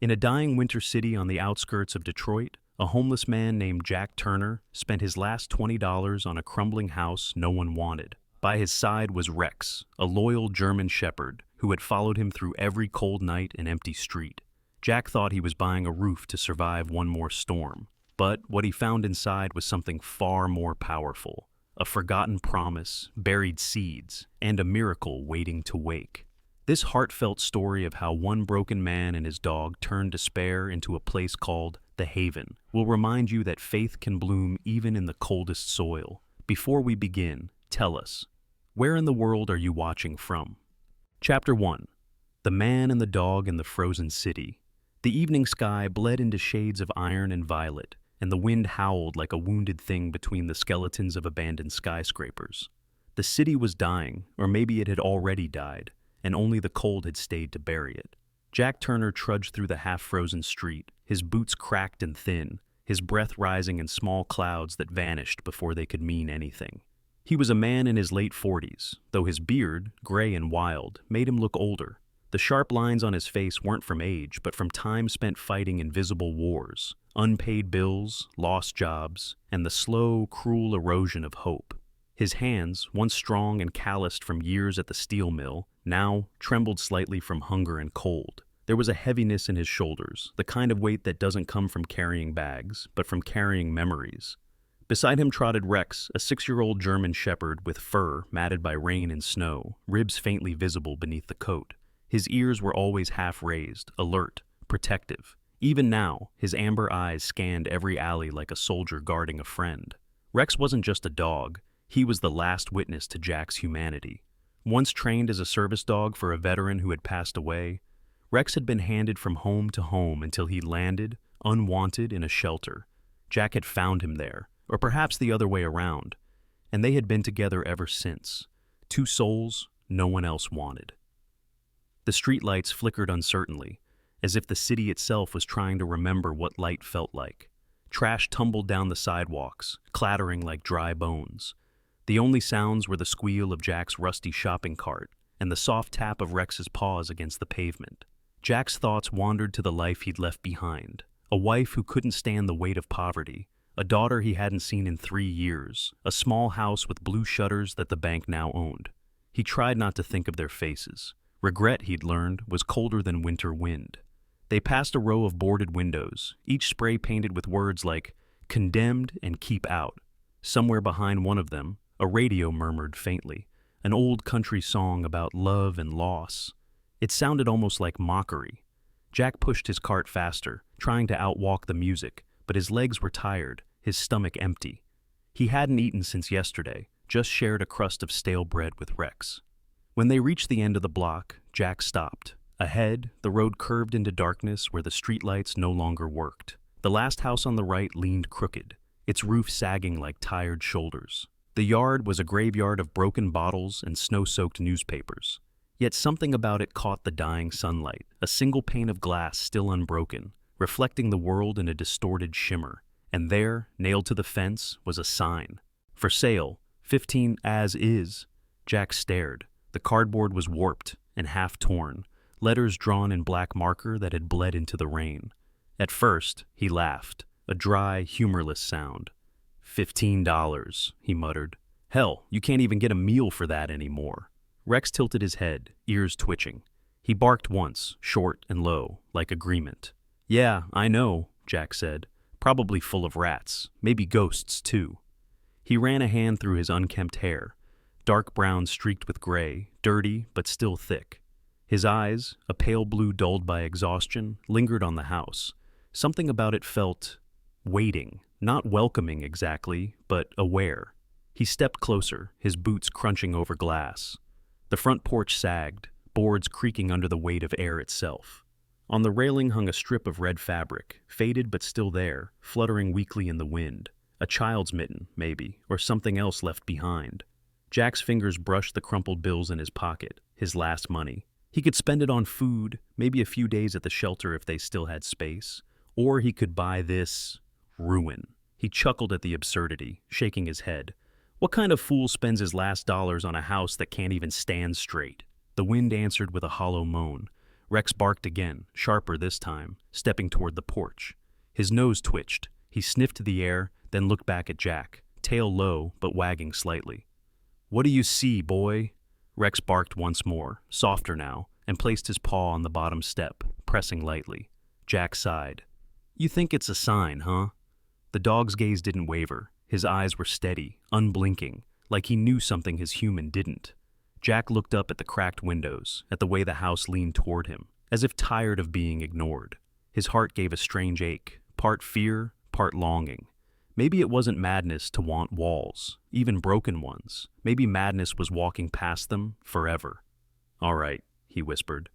In a dying winter city on the outskirts of Detroit, a homeless man named Jack Turner spent his last $20 on a crumbling house no one wanted. By his side was Rex, a loyal German shepherd who had followed him through every cold night and empty street. Jack thought he was buying a roof to survive one more storm, but what he found inside was something far more powerful: a forgotten promise, buried seeds, and a miracle waiting to wake. This heartfelt story of how one broken man and his dog turned despair into a place called The Haven will remind you that faith can bloom even in the coldest soil. Before we begin, tell us, where in the world are you watching from? Chapter 1. The Man and the Dog in the Frozen City. The evening sky bled into shades of iron and violet, and the wind howled like a wounded thing between the skeletons of abandoned skyscrapers. The city was dying, or maybe it had already died, and only the cold had stayed to bury it. Jack Turner trudged through the half-frozen street, his boots cracked and thin, his breath rising in small clouds that vanished before they could mean anything. He was a man in his late 40s, though his beard, gray and wild, made him look older. The sharp lines on his face weren't from age, but from time spent fighting invisible wars, unpaid bills, lost jobs, and the slow, cruel erosion of hope. His hands, once strong and calloused from years at the steel mill, now trembled slightly from hunger and cold. There was a heaviness in his shoulders, the kind of weight that doesn't come from carrying bags, but from carrying memories. Beside him trotted Rex, a 6-year-old German shepherd with fur matted by rain and snow, ribs faintly visible beneath the coat. His ears were always half-raised, alert, protective. Even now, his amber eyes scanned every alley like a soldier guarding a friend. Rex wasn't just a dog. He was the last witness to Jack's humanity. Once trained as a service dog for a veteran who had passed away, Rex had been handed from home to home until he landed, unwanted, in a shelter. Jack had found him there, or perhaps the other way around, and they had been together ever since. Two souls no one else wanted. The streetlights flickered uncertainly, as if the city itself was trying to remember what light felt like. Trash tumbled down the sidewalks, clattering like dry bones. The only sounds were the squeal of Jack's rusty shopping cart and the soft tap of Rex's paws against the pavement. Jack's thoughts wandered to the life he'd left behind: a wife who couldn't stand the weight of poverty, a daughter he hadn't seen in 3 years, a small house with blue shutters that the bank now owned. He tried not to think of their faces. Regret, he'd learned, was colder than winter wind. They passed a row of boarded windows, each spray painted with words like "condemned" and "keep out." Somewhere behind one of them, a radio murmured faintly, an old country song about love and loss. It sounded almost like mockery. Jack pushed his cart faster, trying to outwalk the music, but his legs were tired, his stomach empty. He hadn't eaten since yesterday, just shared a crust of stale bread with Rex. When they reached the end of the block, Jack stopped. Ahead, the road curved into darkness where the streetlights no longer worked. The last house on the right leaned crooked, its roof sagging like tired shoulders. The yard was a graveyard of broken bottles and snow-soaked newspapers. Yet something about it caught the dying sunlight, a single pane of glass still unbroken, reflecting the world in a distorted shimmer. And there, nailed to the fence, was a sign. "For sale, 15 as is." Jack stared. The cardboard was warped and half torn, letters drawn in black marker that had bled into the rain. At first, he laughed, a dry, humorless sound. $15, he muttered. "Hell, you can't even get a meal for that anymore." Rex tilted his head, ears twitching. He barked once, short and low, like agreement. "Yeah, I know," Jack said. "Probably full of rats, maybe ghosts too." He ran a hand through his unkempt hair, dark brown streaked with gray, dirty but still thick. His eyes, a pale blue dulled by exhaustion, lingered on the house. Something about it felt waiting, not welcoming exactly, but aware. He stepped closer, his boots crunching over glass. The front porch sagged, boards creaking under the weight of air itself. On the railing hung a strip of red fabric, faded but still there, fluttering weakly in the wind. A child's mitten, maybe, or something else left behind. Jack's fingers brushed the crumpled bills in his pocket, his last money. He could spend it on food, maybe a few days at the shelter if they still had space, or he could buy this ruin. He chuckled at the absurdity, shaking his head. What kind of fool spends his last dollars on a house that can't even stand straight? The wind answered with a hollow moan. Rex barked again, sharper this time, stepping toward the porch. His nose twitched. He sniffed the air, then looked back at Jack, tail low but wagging slightly. "What do you see, boy?" Rex barked once more, softer now, and placed his paw on the bottom step, pressing lightly. Jack sighed. "You think it's a sign, huh?" The dog's gaze didn't waver. His eyes were steady, unblinking, like he knew something his human didn't. Jack looked up at the cracked windows, at the way the house leaned toward him, as if tired of being ignored. His heart gave a strange ache, part fear, part longing. Maybe it wasn't madness to want walls, even broken ones. Maybe madness was walking past them forever. "All right," he whispered.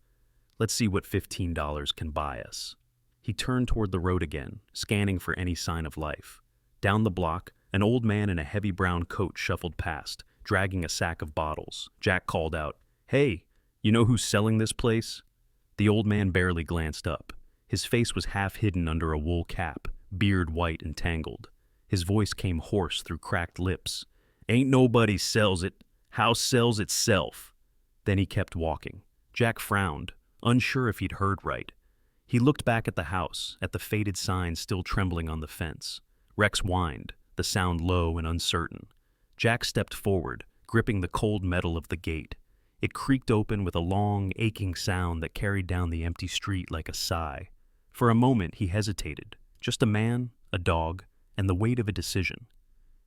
"Let's see what $15 can buy us." He turned toward the road again, scanning for any sign of life. Down the block, an old man in a heavy brown coat shuffled past, dragging a sack of bottles. Jack called out, "Hey, you know who's selling this place?" The old man barely glanced up. His face was half hidden under a wool cap, beard white and tangled. His voice came hoarse through cracked lips. "Ain't nobody sells it. House sells itself." Then he kept walking. Jack frowned, unsure if he'd heard right. He looked back at the house, at the faded sign still trembling on the fence. Rex whined, the sound low and uncertain. Jack stepped forward, gripping the cold metal of the gate. It creaked open with a long, aching sound that carried down the empty street like a sigh. For a moment he hesitated. Just a man, a dog, and the weight of a decision.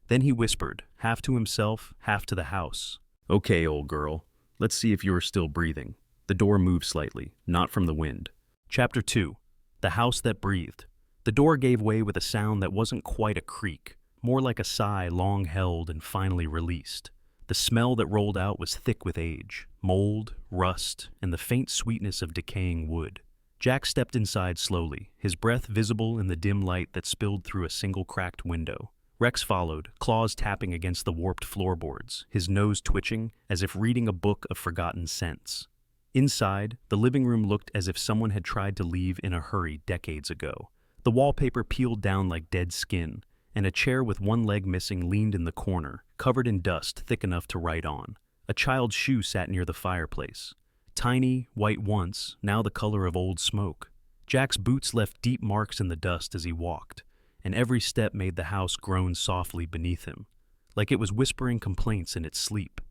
Then he whispered, half to himself, half to the house. "Okay, old girl, let's see if you're still breathing." The door moved slightly, not from the wind. Chapter 2. The House That Breathed. The door gave way with a sound that wasn't quite a creak, more like a sigh long held and finally released. The smell that rolled out was thick with age, mold, rust, and the faint sweetness of decaying wood. Jack stepped inside slowly, his breath visible in the dim light that spilled through a single cracked window. Rex followed, claws tapping against the warped floorboards, his nose twitching as if reading a book of forgotten scents. Inside, the living room looked as if someone had tried to leave in a hurry decades ago. The wallpaper peeled down like dead skin, and a chair with one leg missing leaned in the corner, covered in dust thick enough to write on. A child's shoe sat near the fireplace. Tiny, white once, now the color of old smoke. Jack's boots left deep marks in the dust as he walked, and every step made the house groan softly beneath him, like it was whispering complaints in its sleep.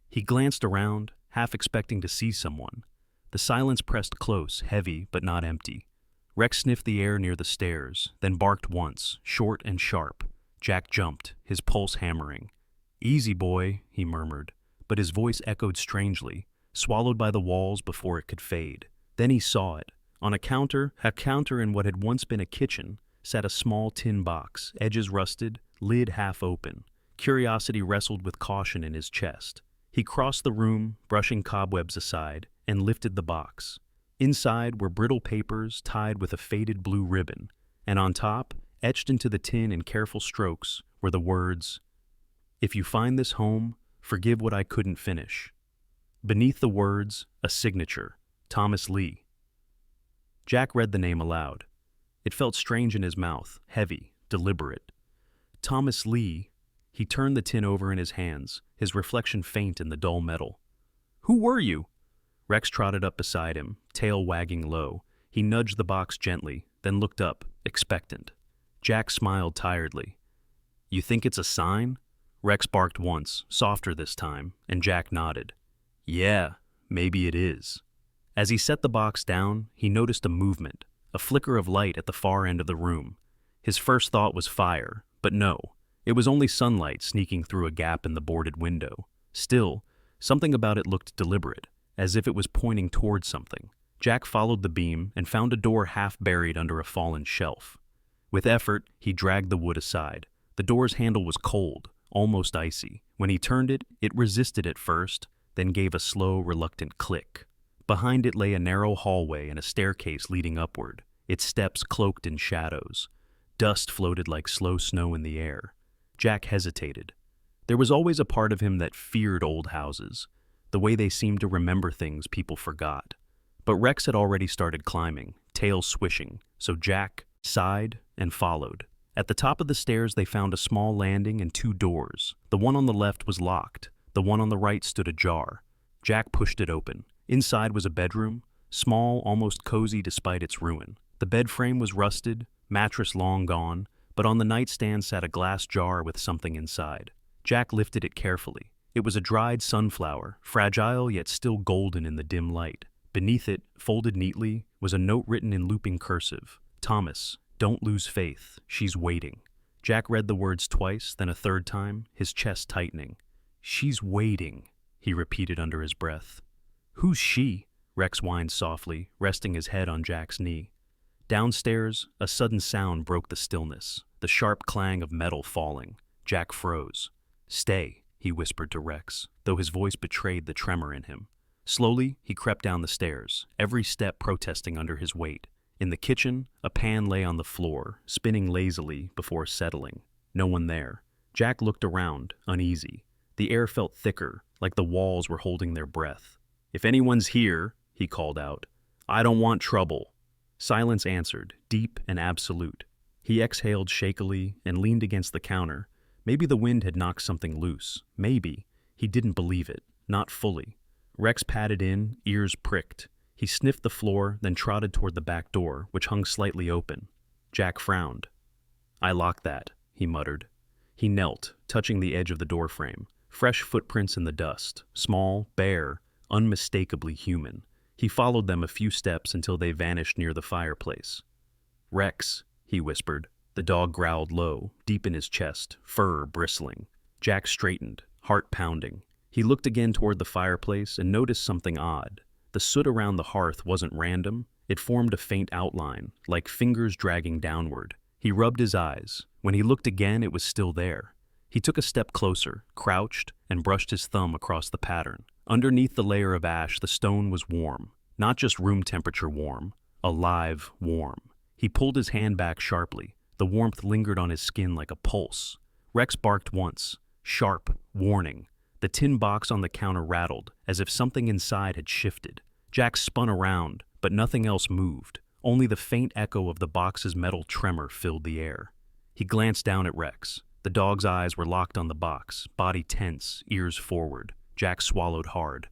He glanced around, half expecting to see someone. The silence pressed close, heavy but not empty. Rex sniffed the air near the stairs, then barked once, short and sharp. Jack jumped, his pulse hammering. "Easy, boy," he murmured, but his voice echoed strangely, swallowed by the walls before it could fade. Then he saw it. On a counter in what had once been a kitchen, sat a small tin box, edges rusted, lid half open. Curiosity wrestled with caution in his chest. He crossed the room, brushing cobwebs aside, and lifted the box. Inside were brittle papers tied with a faded blue ribbon, and on top, etched into the tin in careful strokes, were the words, "If you find this home, forgive what I couldn't finish." Beneath the words, a signature, Thomas Lee. Jack read the name aloud. It felt strange in his mouth, heavy, deliberate. Thomas Lee. He turned the tin over in his hands, his reflection faint in the dull metal. "Who were you?" Rex trotted up beside him, tail wagging low. He nudged the box gently, then looked up, expectant. Jack smiled tiredly. "You think it's a sign?" Rex barked once, softer this time, and Jack nodded. "Yeah, maybe it is." As he set the box down, he noticed a movement, a flicker of light at the far end of the room. His first thought was fire, but no. It was only sunlight sneaking through a gap in the boarded window. Still, something about it looked deliberate, as if it was pointing toward something. Jack followed the beam and found a door half buried under a fallen shelf. With effort, he dragged the wood aside. The door's handle was cold, almost icy. When he turned it, it resisted at first, then gave a slow, reluctant click. Behind it lay a narrow hallway and a staircase leading upward, its steps cloaked in shadows. Dust floated like slow snow in the air. Jack hesitated. There was always a part of him that feared old houses, the way they seemed to remember things people forgot. But Rex had already started climbing, tail swishing, so Jack sighed and followed. At the top of the stairs they found a small landing and two doors. The one on the left was locked. The one on the right stood ajar. Jack pushed it open. Inside was a bedroom, small, almost cozy despite its ruin. The bed frame was rusted, mattress long gone, but on the nightstand sat a glass jar with something inside. Jack lifted it carefully. It was a dried sunflower, fragile yet still golden in the dim light. Beneath it, folded neatly, was a note written in looping cursive. Thomas, don't lose faith. She's waiting. Jack read the words twice, then a third time, his chest tightening. She's waiting, he repeated under his breath. Who's she? Rex whined softly, resting his head on Jack's knee. Downstairs, a sudden sound broke the stillness, the sharp clang of metal falling. Jack froze. Stay, he whispered to Rex, though his voice betrayed the tremor in him. Slowly, he crept down the stairs, every step protesting under his weight. In the kitchen, a pan lay on the floor, spinning lazily before settling. No one there. Jack looked around, uneasy. The air felt thicker, like the walls were holding their breath. If anyone's here, he called out, I don't want trouble. Silence answered, deep and absolute. He exhaled shakily and leaned against the counter. Maybe the wind had knocked something loose. Maybe. He didn't believe it. Not fully. Rex padded in, ears pricked. He sniffed the floor, then trotted toward the back door, which hung slightly open. Jack frowned. I locked that, he muttered. He knelt, touching the edge of the doorframe. Fresh footprints in the dust, small, bare, unmistakably human. He followed them a few steps until they vanished near the fireplace. Rex, he whispered. The dog growled low, deep in his chest, fur bristling. Jack straightened, heart pounding. He looked again toward the fireplace and noticed something odd. The soot around the hearth wasn't random. It formed a faint outline, like fingers dragging downward. He rubbed his eyes. When he looked again, it was still there. He took a step closer, crouched, and brushed his thumb across the pattern. Underneath the layer of ash, the stone was warm. Not just room temperature warm, alive warm. He pulled his hand back sharply. The warmth lingered on his skin like a pulse. Rex barked once. Sharp, warning. The tin box on the counter rattled, as if something inside had shifted. Jack spun around, but nothing else moved. Only the faint echo of the box's metal tremor filled the air. He glanced down at Rex. The dog's eyes were locked on the box, body tense, ears forward. Jack swallowed hard.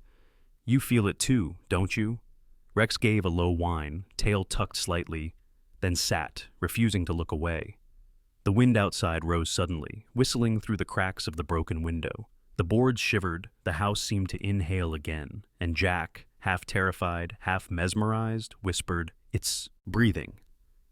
You feel it too, don't you? Rex gave a low whine, tail tucked slightly, then sat, refusing to look away. The wind outside rose suddenly, whistling through the cracks of the broken window. The boards shivered, the house seemed to inhale again, and Jack, half terrified, half mesmerized, whispered, It's breathing.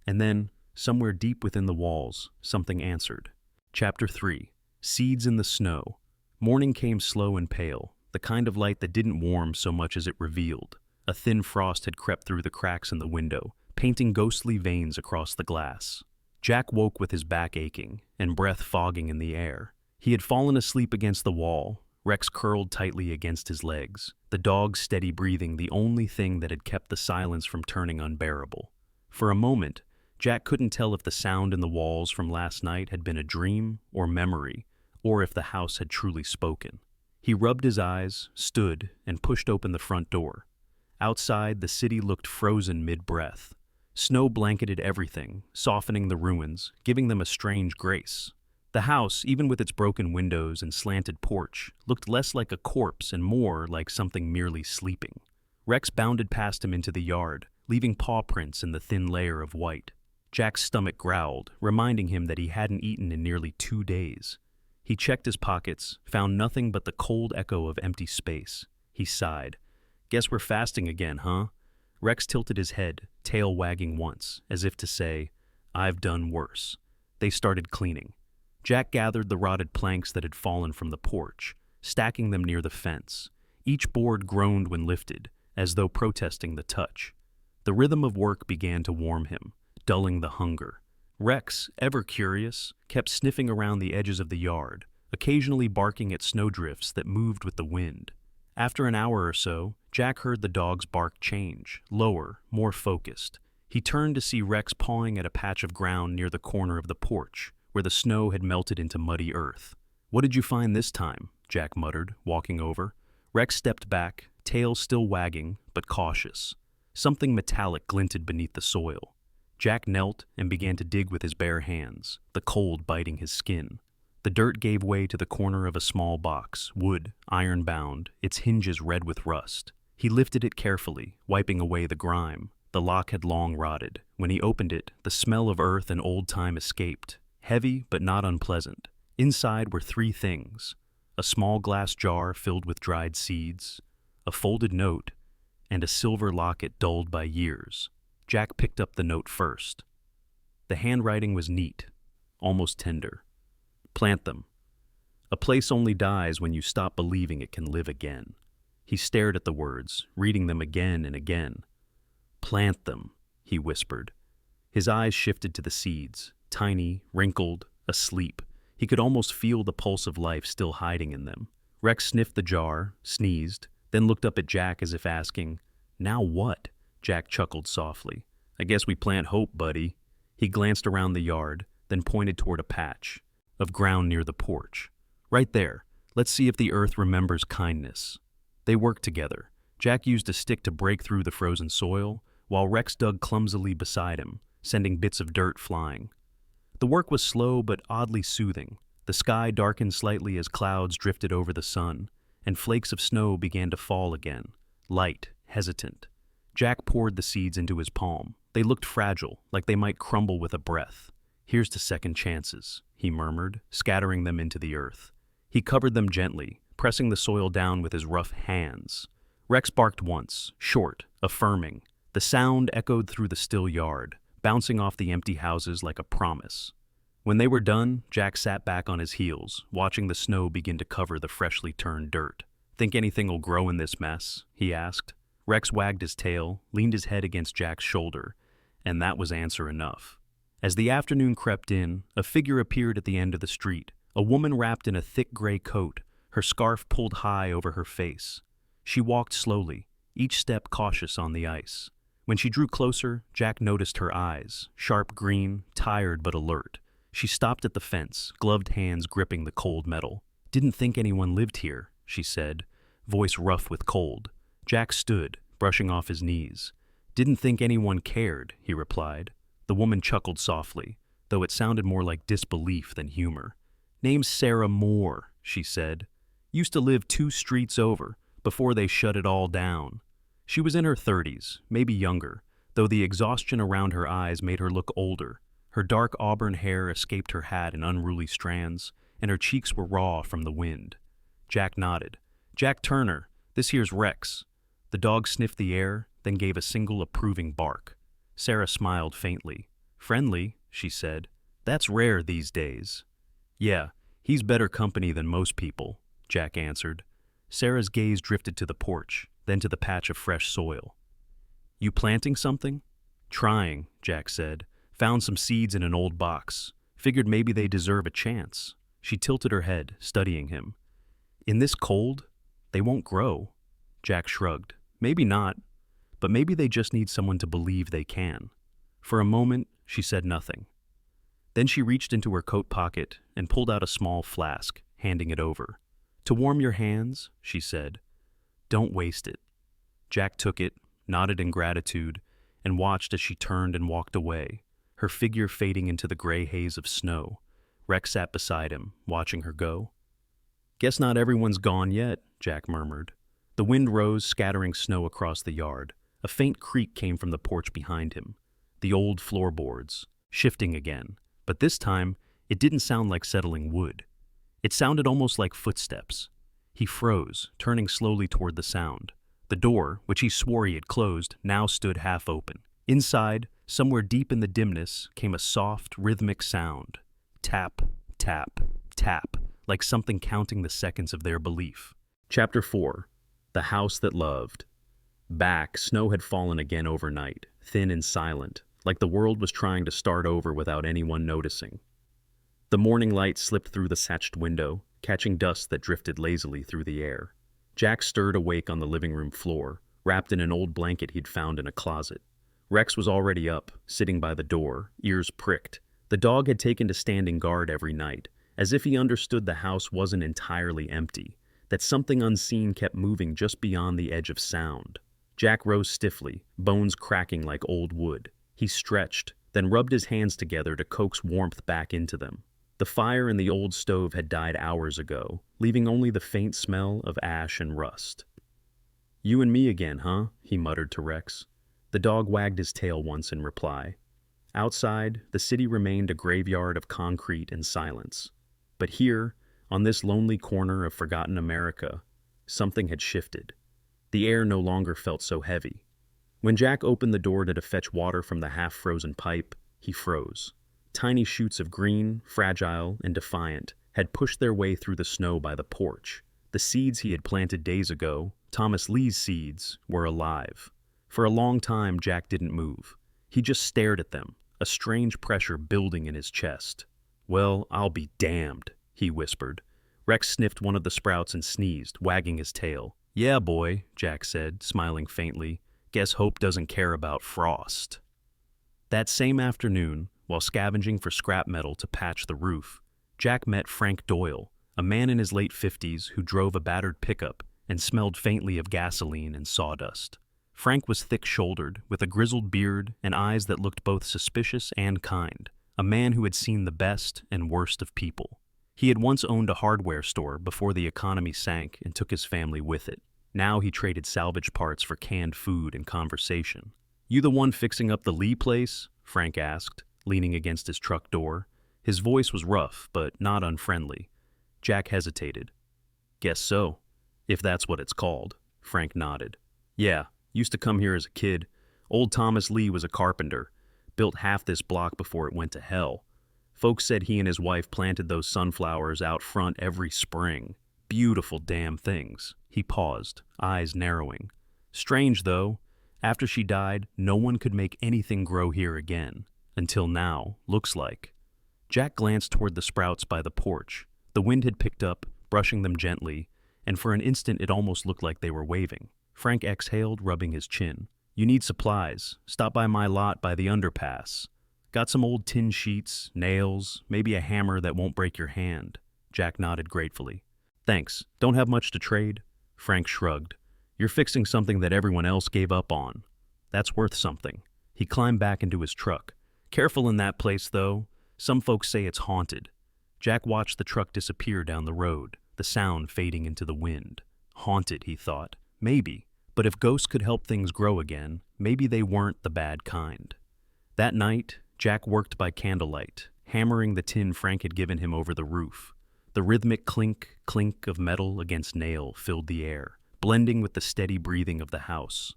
And then, somewhere deep within the walls, something answered. Chapter 3. Seeds in the Snow. Morning came slow and pale, the kind of light that didn't warm so much as it revealed. A thin frost had crept through the cracks in the window, painting ghostly veins across the glass. Jack woke with his back aching, and breath fogging in the air. He had fallen asleep against the wall, Rex curled tightly against his legs, the dog's steady breathing the only thing that had kept the silence from turning unbearable. For a moment, Jack couldn't tell if the sound in the walls from last night had been a dream or memory, or if the house had truly spoken. He rubbed his eyes, stood, and pushed open the front door. Outside, the city looked frozen mid-breath. Snow blanketed everything, softening the ruins, giving them a strange grace. The house, even with its broken windows and slanted porch, looked less like a corpse and more like something merely sleeping. Rex bounded past him into the yard, leaving paw prints in the thin layer of white. Jack's stomach growled, reminding him that he hadn't eaten in nearly 2 days. He checked his pockets, found nothing but the cold echo of empty space. He sighed. Guess we're fasting again, huh? Rex tilted his head, tail wagging once, as if to say, I've done worse. They started cleaning. Jack gathered the rotted planks that had fallen from the porch, stacking them near the fence. Each board groaned when lifted, as though protesting the touch. The rhythm of work began to warm him, dulling the hunger. Rex, ever curious, kept sniffing around the edges of the yard, occasionally barking at snowdrifts that moved with the wind. After an hour or so, Jack heard the dog's bark change, lower, more focused. He turned to see Rex pawing at a patch of ground near the corner of the porch, where the snow had melted into muddy earth. What did you find this time? Jack muttered, walking over. Rex stepped back, tail still wagging, but cautious. Something metallic glinted beneath the soil. Jack knelt and began to dig with his bare hands, the cold biting his skin. The dirt gave way to the corner of a small box, wood, iron-bound, its hinges red with rust. He lifted it carefully, wiping away the grime. The lock had long rotted. When he opened it, the smell of earth and old time escaped, heavy but not unpleasant. Inside were three things: a small glass jar filled with dried seeds, a folded note, and a silver locket dulled by years. Jack picked up the note first. The handwriting was neat, almost tender. Plant them. A place only dies when you stop believing it can live again. He stared at the words, reading them again and again. Plant them, he whispered. His eyes shifted to the seeds, tiny, wrinkled, asleep. He could almost feel the pulse of life still hiding in them. Rex sniffed the jar, sneezed, then looked up at Jack as if asking, "Now what?" Jack chuckled softly. "I guess we plant hope, buddy." He glanced around the yard, then pointed toward a patch of ground near the porch. "Right there. Let's see if the earth remembers kindness." They worked together. Jack used a stick to break through the frozen soil, while Rex dug clumsily beside him, sending bits of dirt flying. The work was slow but oddly soothing. The sky darkened slightly as clouds drifted over the sun, and flakes of snow began to fall again, light, hesitant. Jack poured the seeds into his palm. They looked fragile, like they might crumble with a breath. "Here's to second chances," he murmured, scattering them into the earth. He covered them gently, pressing the soil down with his rough hands. Rex barked once, short, affirming. The sound echoed through the still yard, bouncing off the empty houses like a promise. When they were done, Jack sat back on his heels, watching the snow begin to cover the freshly turned dirt. "Think anything will grow in this mess?" he asked. Rex wagged his tail, leaned his head against Jack's shoulder, and that was answer enough. As the afternoon crept in, a figure appeared at the end of the street, a woman wrapped in a thick gray coat, her scarf pulled high over her face. She walked slowly, each step cautious on the ice. When she drew closer, Jack noticed her eyes, sharp green, tired but alert. She stopped at the fence, gloved hands gripping the cold metal. "Didn't think anyone lived here," she said, voice rough with cold. Jack stood, brushing off his knees. "Didn't think anyone cared," he replied. The woman chuckled softly, though it sounded more like disbelief than humor. "Name's Sarah Moore," she said. "Used to live 2 streets over, before they shut it all down." She was in her 30s, maybe younger, though the exhaustion around her eyes made her look older. Her dark auburn hair escaped her hat in unruly strands, and her cheeks were raw from the wind. Jack nodded. "Jack Turner, this here's Rex." The dog sniffed the air, then gave a single approving bark. Sarah smiled faintly. "Friendly," she said. "That's rare these days." "Yeah, he's better company than most people," Jack answered. Sarah's gaze drifted to the porch, then to the patch of fresh soil. "You planting something?" "Trying," Jack said. "Found some seeds in an old box. Figured maybe they deserve a chance." She tilted her head, studying him. "In this cold? They won't grow." Jack shrugged. "Maybe not, but maybe they just need someone to believe they can." For a moment, she said nothing. Then she reached into her coat pocket and pulled out a small flask, handing it over. "To warm your hands," she said. "Don't waste it." Jack took it, nodded in gratitude, and watched as she turned and walked away, her figure fading into the gray haze of snow. Rex sat beside him, watching her go. "Guess not everyone's gone yet," Jack murmured. The wind rose, scattering snow across the yard. A faint creak came from the porch behind him. The old floorboards, shifting again, but this time it didn't sound like settling wood. It sounded almost like footsteps. He froze, turning slowly toward the sound. The door, which he swore he had closed, now stood half open. Inside, somewhere deep in the dimness, came a soft, rhythmic sound. Tap, tap, tap, like something counting the seconds of their belief. Chapter 4. The House That Loved. Back, snow had fallen again overnight, thin and silent, like the world was trying to start over without anyone noticing. The morning light slipped through the satched window, catching dust that drifted lazily through the air. Jack stirred awake on the living room floor, wrapped in an old blanket he'd found in a closet. Rex was already up, sitting by the door, ears pricked. The dog had taken to standing guard every night, as if he understood the house wasn't entirely empty, that something unseen kept moving just beyond the edge of sound. Jack rose stiffly, bones cracking like old wood. He stretched, then rubbed his hands together to coax warmth back into them. The fire in the old stove had died hours ago, leaving only the faint smell of ash and rust. You and me again, huh? He muttered to Rex. The dog wagged his tail once in reply. Outside, the city remained a graveyard of concrete and silence. But here, on this lonely corner of forgotten America, something had shifted. The air no longer felt so heavy. When Jack opened the door to fetch water from the half-frozen pipe, he froze. Tiny shoots of green, fragile, and defiant, had pushed their way through the snow by the porch. The seeds he had planted days ago, Thomas Lee's seeds, were alive. For a long time, Jack didn't move. He just stared at them, a strange pressure building in his chest. "Well, I'll be damned," he whispered. Rex sniffed one of the sprouts and sneezed, wagging his tail. "Yeah, boy," Jack said, smiling faintly. "Guess Hope doesn't care about frost." That same afternoon, while scavenging for scrap metal to patch the roof, Jack met Frank Doyle, a man in his late 50s who drove a battered pickup and smelled faintly of gasoline and sawdust. Frank was thick-shouldered, with a grizzled beard and eyes that looked both suspicious and kind, a man who had seen the best and worst of people. He had once owned a hardware store before the economy sank and took his family with it. Now he traded salvage parts for canned food and conversation. "You the one fixing up the Lee place?" Frank asked, leaning against his truck door. His voice was rough, but not unfriendly. Jack hesitated. "Guess so, if that's what it's called." Frank nodded. "Yeah, used to come here as a kid. Old Thomas Lee was a carpenter. Built half this block before it went to hell. Folks said he and his wife planted those sunflowers out front every spring. Beautiful damn things." He paused, eyes narrowing. "Strange, though. After she died, no one could make anything grow here again. Until now, looks like." Jack glanced toward the sprouts by the porch. The wind had picked up, brushing them gently, and for an instant it almost looked like they were waving. Frank exhaled, rubbing his chin. "You need supplies. Stop by my lot by the underpass. Got some old tin sheets, nails, maybe a hammer that won't break your hand." Jack nodded gratefully. "Thanks. Don't have much to trade." Frank shrugged. "You're fixing something that everyone else gave up on. That's worth something." He climbed back into his truck. "Careful in that place, though. Some folks say it's haunted." Jack watched the truck disappear down the road, the sound fading into the wind. Haunted, he thought. Maybe. But if ghosts could help things grow again, maybe they weren't the bad kind. That night, Jack worked by candlelight, hammering the tin Frank had given him over the roof. The rhythmic clink, clink of metal against nail filled the air, blending with the steady breathing of the house.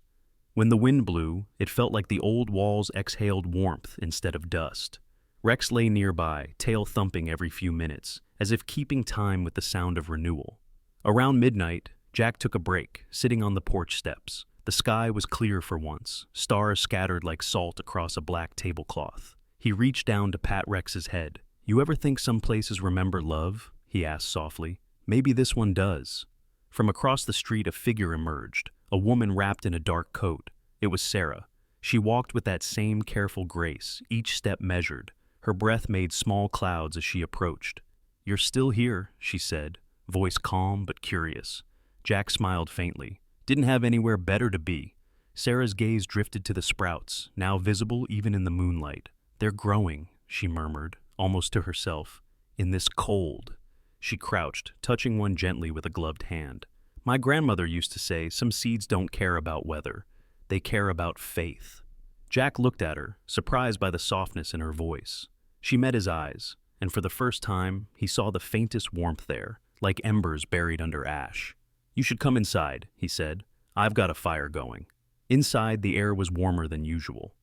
When the wind blew, it felt like the old walls exhaled warmth instead of dust. Rex lay nearby, tail thumping every few minutes, as if keeping time with the sound of renewal. Around midnight, Jack took a break, sitting on the porch steps. The sky was clear for once, stars scattered like salt across a black tablecloth. He reached down to pat Rex's head. "You ever think some places remember love?" he asked softly. "Maybe this one does." From across the street a figure emerged, a woman wrapped in a dark coat. It was Sarah. She walked with that same careful grace, each step measured. Her breath made small clouds as she approached. "You're still here," she said, voice calm but curious. Jack smiled faintly. Didn't have anywhere better to be. Sarah's gaze drifted to the sprouts, now visible even in the moonlight. "They're growing," she murmured, almost to herself. "In this cold." She crouched, touching one gently with a gloved hand. "My grandmother used to say some seeds don't care about weather. They care about faith." Jack looked at her, surprised by the softness in her voice. She met his eyes, and for the first time, he saw the faintest warmth there, like embers buried under ash. "You should come inside," he said. "I've got a fire going." Inside, the air was warmer than usual.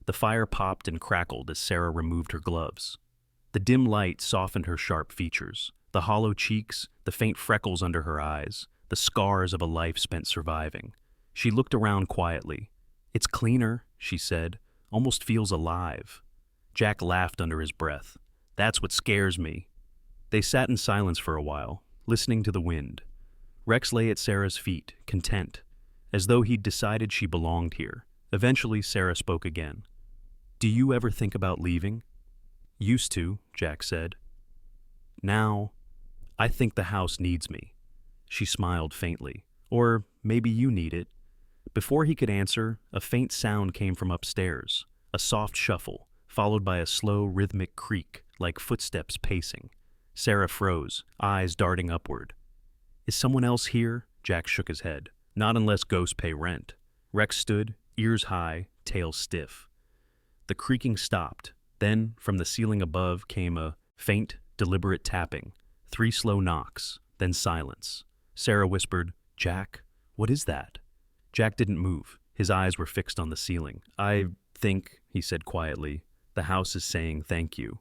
The fire popped and crackled as Sarah removed her gloves. The dim light softened her sharp features, the hollow cheeks, the faint freckles under her eyes, the scars of a life spent surviving. She looked around quietly. "It's cleaner," she said. "Almost feels alive." Jack laughed under his breath. "That's what scares me." They sat in silence for a while, listening to the wind. Rex lay at Sarah's feet, content, as though he'd decided she belonged here. Eventually, Sarah spoke again. "Do you ever think about leaving?" "Used to," Jack said. "Now, I think the house needs me." She smiled faintly. "Or maybe you need it." Before he could answer, a faint sound came from upstairs, a soft shuffle, followed by a slow, rhythmic creak, like footsteps pacing. Sarah froze, eyes darting upward. "Is someone else here?" Jack shook his head. Not unless ghosts pay rent. Rex stood, ears high, tail stiff. The creaking stopped. Then, from the ceiling above, came a faint, deliberate tapping. 3 slow knocks, then silence. Sarah whispered, "Jack, what is that?" Jack didn't move. His eyes were fixed on the ceiling. "I think," he said quietly, "the house is saying thank you."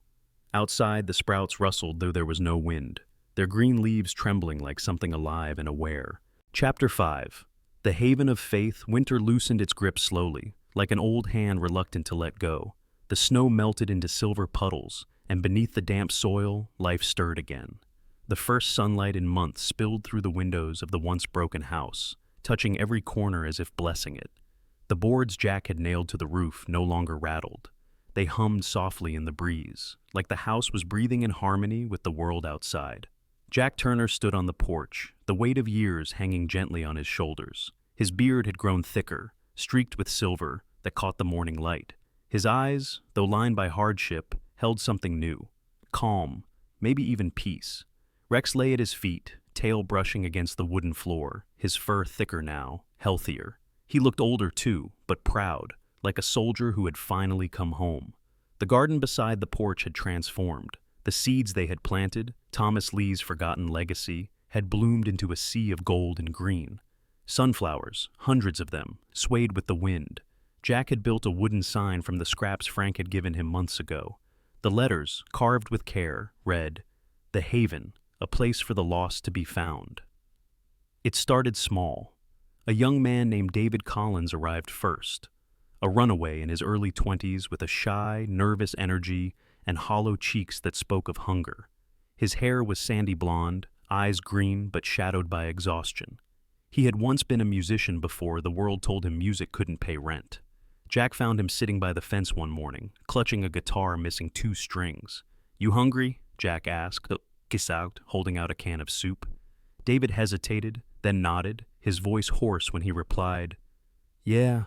Outside, the sprouts rustled though there was no wind, their green leaves trembling like something alive and aware. Chapter 5. The haven of faith. Winter loosened its grip slowly, like an old hand reluctant to let go. The snow melted into silver puddles, and beneath the damp soil, life stirred again. The first sunlight in months spilled through the windows of the once broken house, touching every corner as if blessing it. The boards Jack had nailed to the roof no longer rattled. They hummed softly in the breeze, like the house was breathing in harmony with the world outside. Jack Turner stood on the porch, the weight of years hanging gently on his shoulders. His beard had grown thicker, streaked with silver that caught the morning light. His eyes, though lined by hardship, held something new. Calm, maybe even peace. Rex lay at his feet, tail brushing against the wooden floor, his fur thicker now, healthier. He looked older too, but proud, like a soldier who had finally come home. The garden beside the porch had transformed. The seeds they had planted, Thomas Lee's forgotten legacy, had bloomed into a sea of gold and green. Sunflowers, hundreds of them, swayed with the wind. Jack had built a wooden sign from the scraps Frank had given him months ago. The letters, carved with care, read, "The Haven, a place for the lost to be found." It started small. A young man named David Collins arrived first. A runaway in his early 20s with a shy, nervous energy and hollow cheeks that spoke of hunger. His hair was sandy blonde, eyes green but shadowed by exhaustion. He had once been a musician before the world told him music couldn't pay rent. Jack found him sitting by the fence one morning, clutching a guitar missing 2 strings. "You hungry?" Jack asked, out, holding out a can of soup. David hesitated, then nodded, his voice hoarse when he replied, "Yeah,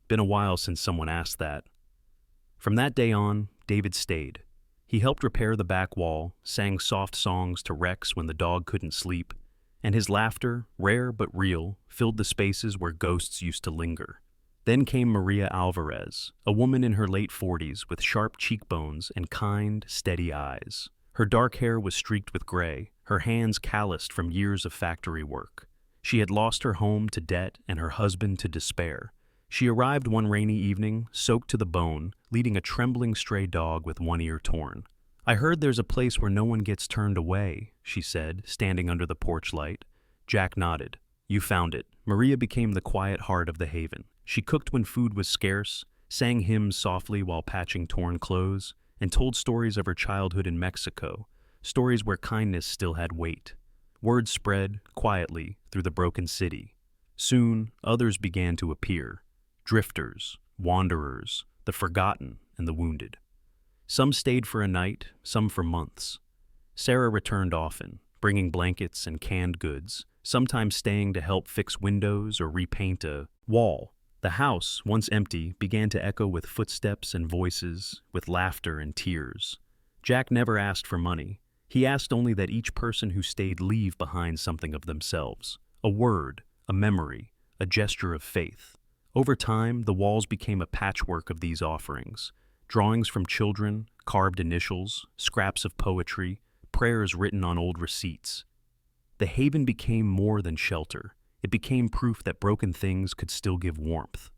been a while since someone asked that." From that day on, David stayed. He helped repair the back wall, sang soft songs to Rex when the dog couldn't sleep, and his laughter, rare but real, filled the spaces where ghosts used to linger. Then came Maria Alvarez, a woman in her late 40s with sharp cheekbones and kind, steady eyes. Her dark hair was streaked with gray, her hands calloused from years of factory work. She had lost her home to debt and her husband to despair. She arrived one rainy evening, soaked to the bone, leading a trembling stray dog with one ear torn. "I heard there's a place where no one gets turned away," she said, standing under the porch light. Jack nodded. "You found it." Maria became the quiet heart of the haven. She cooked when food was scarce, sang hymns softly while patching torn clothes, and told stories of her childhood in Mexico, stories where kindness still had weight. Word spread, quietly, through the broken city. Soon, others began to appear. Drifters, wanderers, the forgotten and the wounded. Some stayed for a night, some for months. Sarah returned often, bringing blankets and canned goods, sometimes staying to help fix windows or repaint a wall. The house, once empty, began to echo with footsteps and voices, with laughter and tears. Jack never asked for money. He asked only that each person who stayed leave behind something of themselves. A word, a memory, a gesture of faith. Over time, the walls became a patchwork of these offerings. Drawings from children, carved initials, scraps of poetry, prayers written on old receipts. The haven became more than shelter. It became proof that broken things could still give warmth.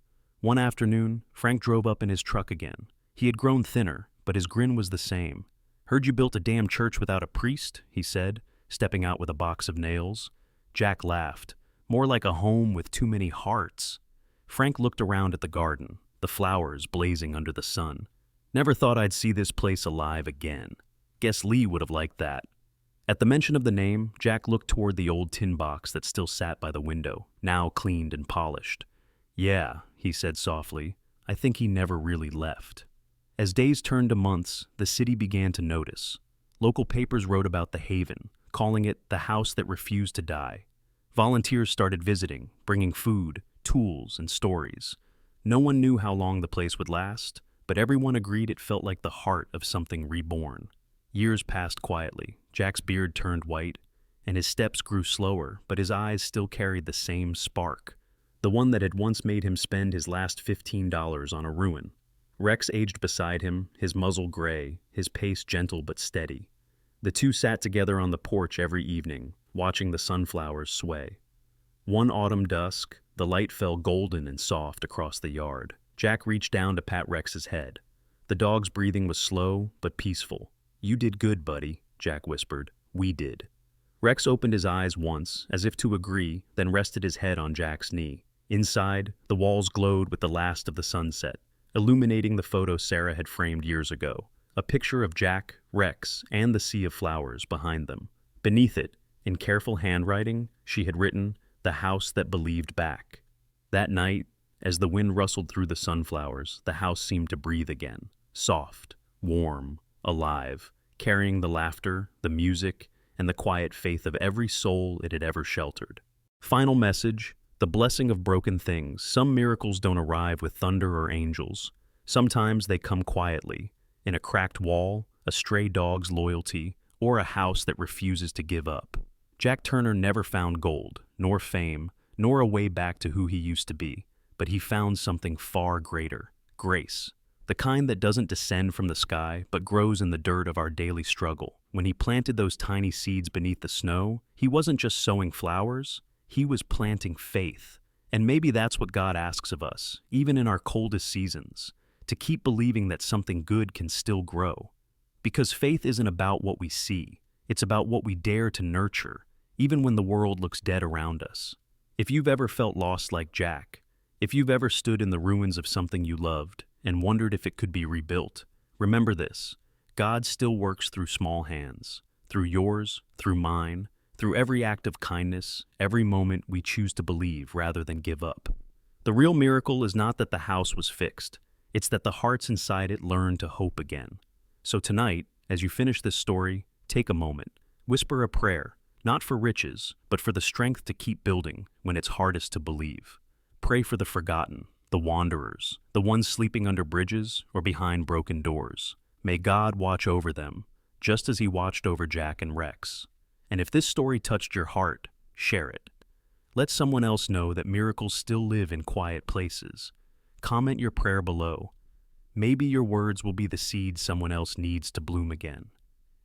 One afternoon, Frank drove up in his truck again. He had grown thinner, but his grin was the same. "Heard you built a damn church without a priest," he said, stepping out with a box of nails. Jack laughed. "More like a home with too many hearts." Frank looked around at the garden, the flowers blazing under the sun. "Never thought I'd see this place alive again. Guess Lee would have liked that." At the mention of the name, Jack looked toward the old tin box that still sat by the window, now cleaned and polished. "Yeah," he said softly, "I think he never really left." As days turned to months, the city began to notice. Local papers wrote about the haven, calling it the house that refused to die. Volunteers started visiting, bringing food, tools, and stories. No one knew how long the place would last, but everyone agreed it felt like the heart of something reborn. Years passed quietly. Jack's beard turned white, and his steps grew slower, but his eyes still carried the same spark, the one that had once made him spend his last $15 on a ruin. Rex aged beside him, his muzzle gray, his pace gentle but steady. The two sat together on the porch every evening, watching the sunflowers sway. One autumn dusk, the light fell golden and soft across the yard. Jack reached down to pat Rex's head. The dog's breathing was slow but peaceful. "You did good, buddy," Jack whispered. "We did." Rex opened his eyes once, as if to agree, then rested his head on Jack's knee. Inside, the walls glowed with the last of the sunset, illuminating the photo Sarah had framed years ago, a picture of Jack, Rex, and the sea of flowers behind them. Beneath it, in careful handwriting, she had written, "The house that believed back." That night, as the wind rustled through the sunflowers, the house seemed to breathe again, soft, warm, alive, carrying the laughter, the music, and the quiet faith of every soul it had ever sheltered. Final message: the blessing of broken things. Some miracles don't arrive with thunder or angels. Sometimes they come quietly, in a cracked wall, a stray dog's loyalty, or a house that refuses to give up. Jack Turner never found gold, nor fame, nor a way back to who he used to be, but he found something far greater: grace. The kind that doesn't descend from the sky, but grows in the dirt of our daily struggle. When he planted those tiny seeds beneath the snow, he wasn't just sowing flowers, he was planting faith. And maybe that's what God asks of us, even in our coldest seasons, to keep believing that something good can still grow. Because faith isn't about what we see, it's about what we dare to nurture, even when the world looks dead around us. If you've ever felt lost like Jack, if you've ever stood in the ruins of something you loved and wondered if it could be rebuilt, remember this: God still works through small hands, through yours, through mine, through every act of kindness, every moment we choose to believe rather than give up. The real miracle is not that the house was fixed, it's that the hearts inside it learned to hope again. So tonight, as you finish this story, take a moment, whisper a prayer, not for riches, but for the strength to keep building when it's hardest to believe. Pray for the forgotten, the wanderers, the ones sleeping under bridges or behind broken doors. May God watch over them, just as he watched over Jack and Rex. And if this story touched your heart, share it. Let someone else know that miracles still live in quiet places. Comment your prayer below. Maybe your words will be the seed someone else needs to bloom again.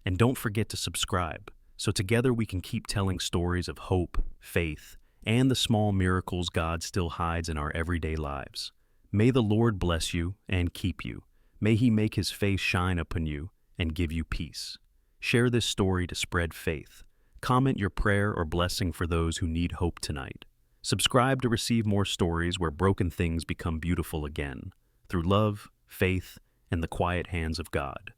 And don't forget to subscribe, so together we can keep telling stories of hope, faith, and the small miracles God still hides in our everyday lives. May the Lord bless you and keep you. May he make his face shine upon you and give you peace. Share this story to spread faith. Comment your prayer or blessing for those who need hope tonight. Subscribe to receive more stories where broken things become beautiful again, through love, faith, and the quiet hands of God.